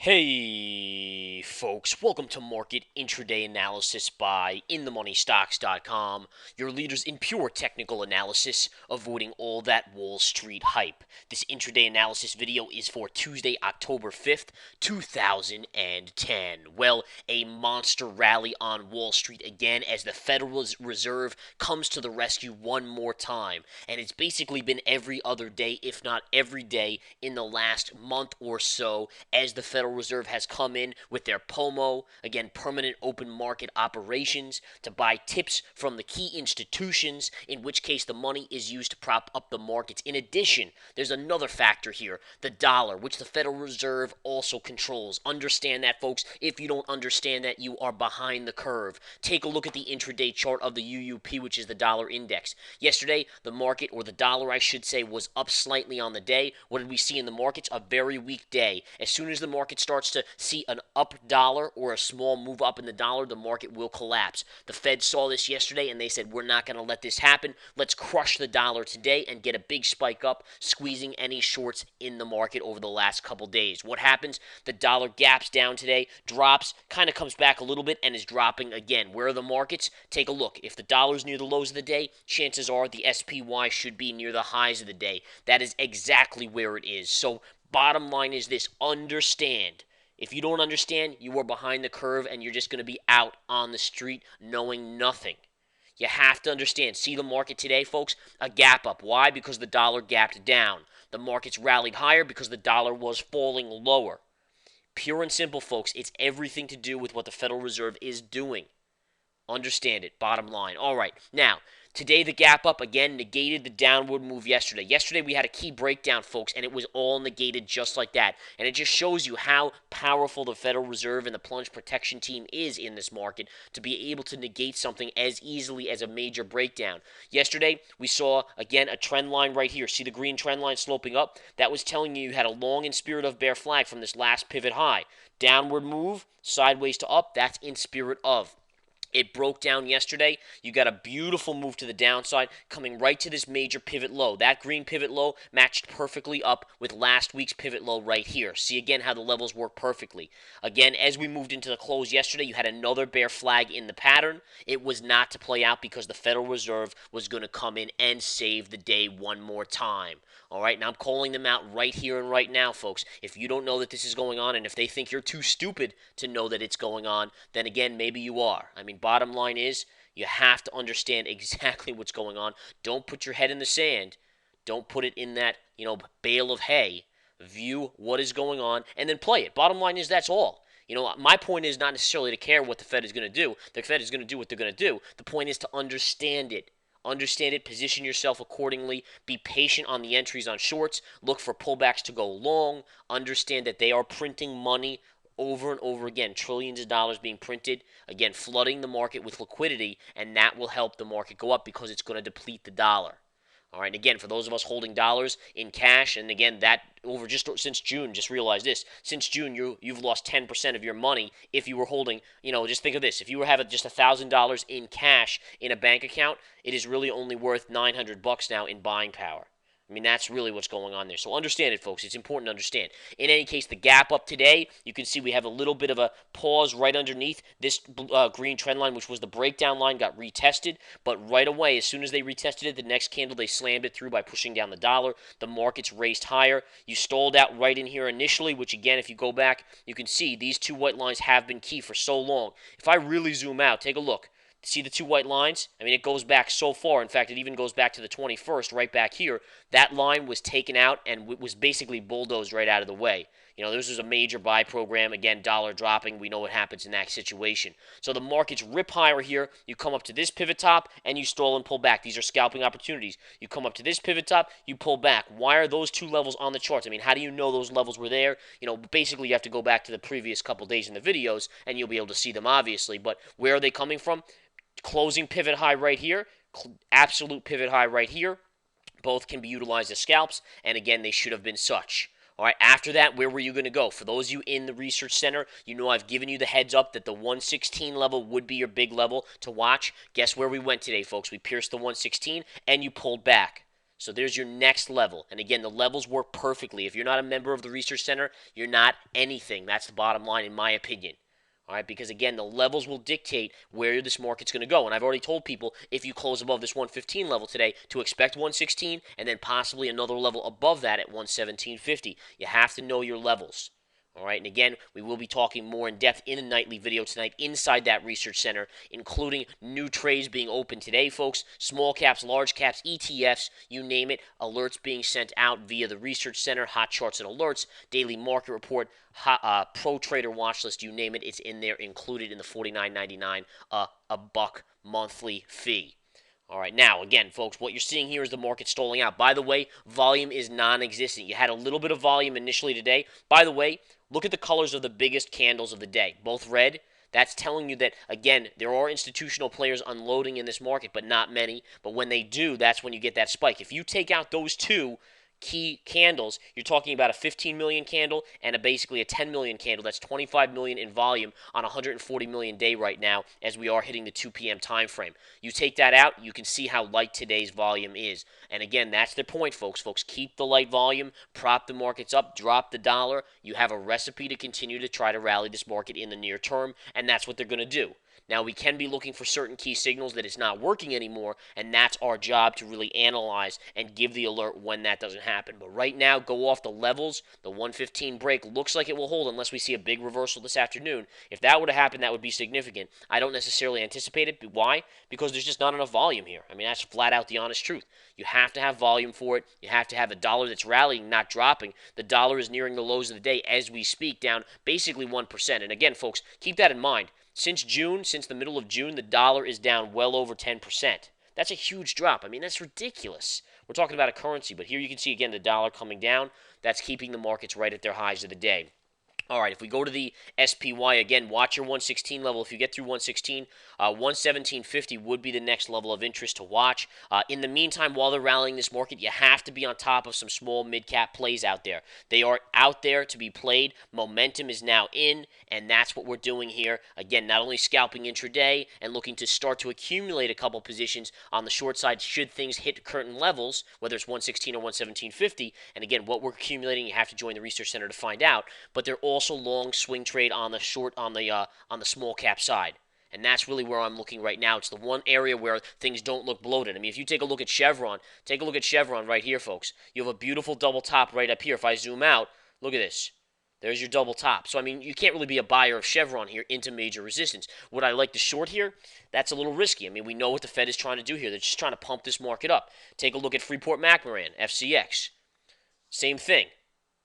Hey, folks, welcome to Market Intraday Analysis by InTheMoneyStocks.com, your leaders in pure technical analysis, avoiding all that Wall Street hype. This intraday analysis video is for Tuesday, October 5th, 2010. Well, a monster rally on Wall Street again as the Federal Reserve comes to the rescue one more time. And it's basically been every other day, if not every day, in the last month or so as the Federal Reserve has come in with their POMO, again, permanent open market operations, to buy tips from the key institutions, in which case the money is used to prop up the markets. In addition, there's another factor here, the dollar, which the Federal Reserve also controls. Understand that, folks. If you don't understand that, you are behind the curve. Take a look at the intraday chart of the UUP, which is the dollar index. Yesterday, the market, or the dollar, I should say, was up slightly on the day. What did we see in the markets? A very weak day. As soon as the market starts to see an up dollar or a small move up in the dollar, the market will collapse. The Fed saw this yesterday and they said, we're not going to let this happen. Let's crush the dollar today and get a big spike up, squeezing any shorts in the market over the last couple days. What happens? The dollar gaps down today, drops, kind of comes back a little bit and is dropping again. Where are the markets? Take a look. If the dollar's near the lows of the day, chances are the SPY should be near the highs of the day. That is exactly where it is. So bottom line is this: understand. If you don't understand, you are behind the curve and you're just going to be out on the street knowing nothing. You have to understand. See the market today, folks? A gap up. Why? Because the dollar gapped down. The market's rallied higher because the dollar was falling lower. Pure and simple, folks. It's everything to do with what the Federal Reserve is doing. Understand it. Bottom line. All right. Now, today the gap up again negated the downward move yesterday. Yesterday we had a key breakdown, folks, and it was all negated just like that. And it just shows you how powerful the Federal Reserve and the plunge protection team is in this market to be able to negate something as easily as a major breakdown. Yesterday we saw, again, a trend line right here. See the green trend line sloping up? That was telling you had a long in spirit of bear flag from this last pivot high. Downward move, sideways to up, that's in spirit of. It broke down yesterday. You got a beautiful move to the downside coming right to this major pivot low. That green pivot low matched perfectly up with last week's pivot low right here. See again how the levels work perfectly. Again, as we moved into the close yesterday, you had another bear flag in the pattern. It was not to play out because the Federal Reserve was going to come in and save the day one more time. All right, now I'm calling them out right here and right now, folks. If you don't know that this is going on, and if they think you're too stupid to know that it's going on, then again, maybe you are. I mean, bottom line is, you have to understand exactly what's going on. Don't put your head in the sand. Don't put it in that, bale of hay. View what is going on and then play it. Bottom line is, that's all. My point is not necessarily to care what the Fed is going to do. The Fed is going to do what they're going to do. The point is to understand it. Understand it, position yourself accordingly, be patient on the entries on shorts, look for pullbacks to go long, understand that they are printing money over and over again, trillions of dollars being printed, again, flooding the market with liquidity, and that will help the market go up because it's going to deplete the dollar. All right, and again, for those of us holding dollars in cash, and again, that over just since June, just realize this: since June, you've lost 10% of your money if you were holding. Just think of this: if you were having just $1,000 in cash in a bank account, it is really only worth $900 now in buying power. I mean, that's really what's going on there. So understand it, folks. It's important to understand. In any case, the gap up today, you can see we have a little bit of a pause right underneath this green trend line, which was the breakdown line, got retested. But right away, as soon as they retested it, the next candle, they slammed it through by pushing down the dollar. The markets raced higher. You stalled out right in here initially, which again, if you go back, you can see these two white lines have been key for so long. If I really zoom out, take a look. See the two white lines? I mean, it goes back so far. In fact, it even goes back to the 21st, right back here. That line was taken out and was basically bulldozed right out of the way. This was a major buy program. Again, dollar dropping. We know what happens in that situation. So the markets rip higher here. You come up to this pivot top, and you stall and pull back. These are scalping opportunities. You come up to this pivot top, you pull back. Why are those two levels on the charts? I mean, how do you know those levels were there? Basically, you have to go back to the previous couple days in the videos, and you'll be able to see them, obviously. But where are they coming from? Closing pivot high right here, absolute pivot high right here. Both can be utilized as scalps, and again, they should have been such. All right, after that, where were you going to go? For those of you in the research center, I've given you the heads up that the 116 level would be your big level to watch. Guess where we went today, folks? We pierced the 116, and you pulled back. So there's your next level. And again, the levels work perfectly. If you're not a member of the research center, you're not anything. That's the bottom line, in my opinion. All right, because again, the levels will dictate where this market's going to go. And I've already told people if you close above this 115 level today to expect 116 and then possibly another level above that at 117.50. You have to know your levels. All right, and again, we will be talking more in depth in a nightly video tonight inside that research center, including new trades being opened today, folks. Small caps, large caps, ETFs, you name it. Alerts being sent out via the research center, hot charts and alerts, daily market report, pro trader watch list, you name it. It's in there, included in the $49.99, a buck monthly fee. All right, now, again, folks, what you're seeing here is the market stalling out. By the way, volume is non-existent. You had a little bit of volume initially today. By the way, look at the colors of the biggest candles of the day, both red. That's telling you that, again, there are institutional players unloading in this market, but not many. But when they do, that's when you get that spike. If you take out those two key candles, you're talking about a 15 million candle and basically a 10 million candle. That's 25 million in volume on a 140 million day right now as we are hitting the 2 p.m. time frame. You take that out, you can see how light today's volume is. And again, that's the point, folks. Folks, keep the light volume, prop the markets up, drop the dollar. You have a recipe to continue to try to rally this market in the near term, and that's what they're going to do. Now, we can be looking for certain key signals that it's not working anymore, and that's our job to really analyze and give the alert when that doesn't happen. But right now, go off the levels. The 115 break looks like it will hold unless we see a big reversal this afternoon. If that would have happened, that would be significant. I don't necessarily anticipate it. Why? Because there's just not enough volume here. I mean, that's flat out the honest truth. You have to have volume for it. You have to have a dollar that's rallying, not dropping. The dollar is nearing the lows of the day as we speak, down basically 1%. And again, folks, keep that in mind. Since the middle of June, the dollar is down well over 10%. That's a huge drop. I mean, that's ridiculous. We're talking about a currency, but here you can see, again, the dollar coming down. That's keeping the markets right at their highs of the day. All right, if we go to the SPY again, watch your 116 level. If you get through 116, 117.50 would be the next level of interest to watch. In the meantime, while they're rallying this market, you have to be on top of some small mid-cap plays out there. They are out there to be played. Momentum is now in, and that's what we're doing here. Again, not only scalping intraday and looking to start to accumulate a couple positions on the short side should things hit current levels, whether it's 116 or 117.50. And again, what we're accumulating, you have to join the research center to find out. But they're also long swing trade on the short on the small cap side. And that's really where I'm looking right now. It's the one area where things don't look bloated. I mean, if you take a look at Chevron right here, folks. You have a beautiful double top right up here. If I zoom out, look at this. There's your double top. So, I mean, you can't really be a buyer of Chevron here into major resistance. Would I like to short here? That's a little risky. I mean, we know what the Fed is trying to do here. They're just trying to pump this market up. Take a look at Freeport-McMoRan, FCX. Same thing.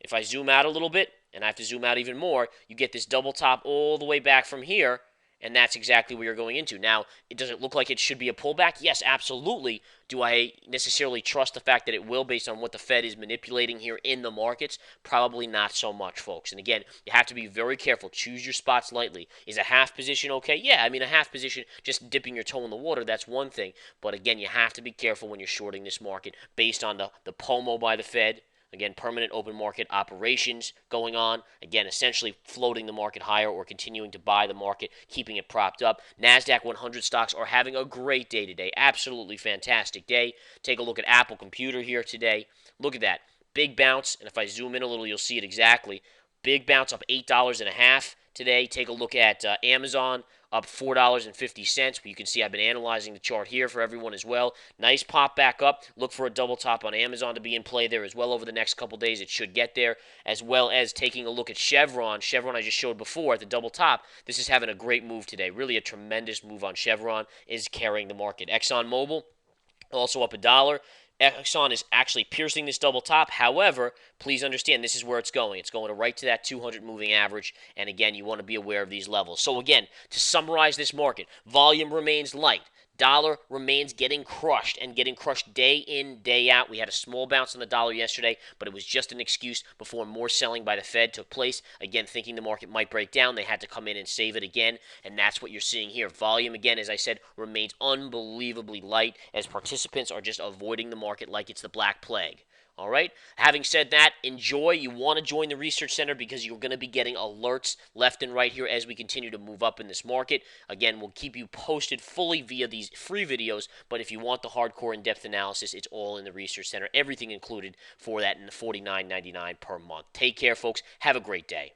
If I zoom out a little bit, and I have to zoom out even more, you get this double top all the way back from here, and that's exactly where you're going into. Now, does it look like it should be a pullback? Yes, absolutely. Do I necessarily trust the fact that it will based on what the Fed is manipulating here in the markets? Probably not so much, folks. And again, you have to be very careful. Choose your spots lightly. Is a half position okay? Yeah, I mean, a half position, just dipping your toe in the water, that's one thing. But again, you have to be careful when you're shorting this market based on the POMO by the Fed. Again, permanent open market operations going on. Again, essentially floating the market higher or continuing to buy the market, keeping it propped up. NASDAQ 100 stocks are having a great day today. Absolutely fantastic day. Take a look at Apple Computer here today. Look at that. Big bounce. And if I zoom in a little, you'll see it exactly. Big bounce up $8.50 today. Take a look at Amazon, up $4.50. You can see I've been analyzing the chart here for everyone as well. Nice pop back up. Look for a double top on Amazon to be in play there as well over the next couple days. It should get there, as well as taking a look at Chevron. Chevron I just showed before at the double top. This is having a great move today. Really a tremendous move on Chevron, is carrying the market. ExxonMobil also up $1. Exxon is actually piercing this double top. However, please understand this is where it's going. It's going right to that 200 moving average. And again, you want to be aware of these levels. So again, to summarize this market, volume remains light. Dollar remains getting crushed and getting crushed day in, day out. We had a small bounce on the dollar yesterday, but it was just an excuse before more selling by the Fed took place. Again, thinking the market might break down, they had to come in and save it again, and that's what you're seeing here. Volume, again, as I said, remains unbelievably light as participants are just avoiding the market like it's the Black Plague. All right. Having said that, enjoy. You want to join the Research Center because you're going to be getting alerts left and right here as we continue to move up in this market. Again, we'll keep you posted fully via these free videos, but if you want the hardcore in-depth analysis, it's all in the Research Center. Everything included for that in the $49.99 per month. Take care, folks. Have a great day.